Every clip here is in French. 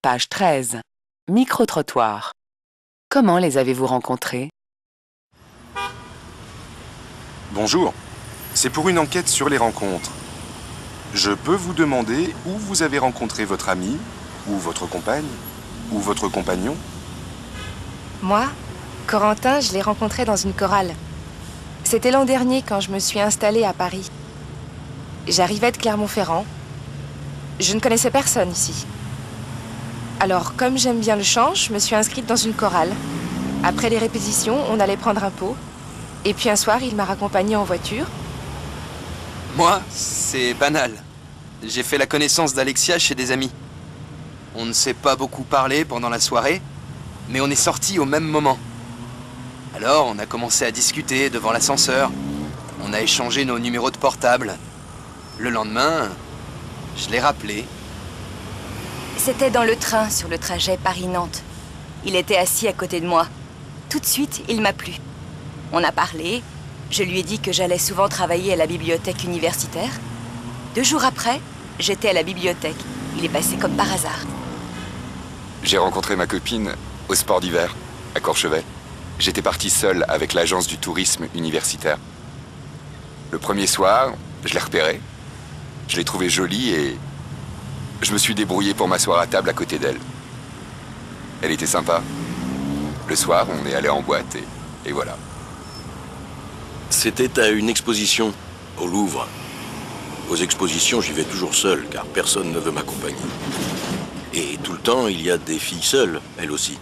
Page 13. Micro-trottoir. Comment les avez-vous rencontrés? Bonjour, c'est pour une enquête sur les rencontres. Je peux vous demander où vous avez rencontré votre ami, ou votre compagne, ou votre compagnon? Moi, Corentin, je l'ai rencontré dans une chorale. C'était l'an dernier quand je me suis installée à Paris. J'arrivais de Clermont-Ferrand. Je ne connaissais personne ici. Alors, comme j'aime bien le chant, je me suis inscrite dans une chorale. Après les répétitions, on allait prendre un pot. Et puis un soir, il m'a raccompagnée en voiture. Moi, c'est banal. J'ai fait la connaissance d'Alexia chez des amis. On ne s'est pas beaucoup parlé pendant la soirée, mais on est sortis au même moment. Alors, on a commencé à discuter devant l'ascenseur. On a échangé nos numéros de portable. Le lendemain, je l'ai rappelé. C'était dans le train, sur le trajet Paris-Nantes. Il était assis à côté de moi. Tout de suite, il m'a plu. On a parlé. Je lui ai dit que j'allais souvent travailler à la bibliothèque universitaire. 2 jours après, j'étais à la bibliothèque. Il est passé comme par hasard. J'ai rencontré ma copine au sport d'hiver, à Courchevel. J'étais parti seul avec l'agence du tourisme universitaire. Le premier soir, je l'ai repérée. Je l'ai trouvée jolie et je me suis débrouillé pour m'asseoir à table à côté d'elle. Elle était sympa. Le soir, on est allé en boîte et voilà. C'était à une exposition, au Louvre. Aux expositions, j'y vais toujours seul, car personne ne veut m'accompagner. Et tout le temps, il y a des filles seules, elles aussi.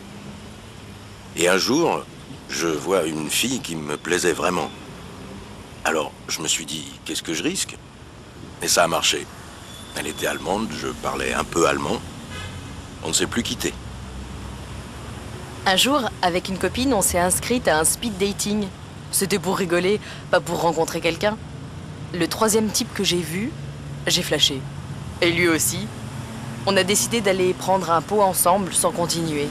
Et un jour, je vois une fille qui me plaisait vraiment. Alors, je me suis dit, qu'est-ce que je risque? Et ça a marché. Elle était allemande, je parlais un peu allemand. On ne s'est plus quitté. Un jour, avec une copine, on s'est inscrite à un speed dating. C'était pour rigoler, pas pour rencontrer quelqu'un. Le 3e type que j'ai vu, j'ai flashé. Et lui aussi. On a décidé d'aller prendre un pot ensemble sans continuer.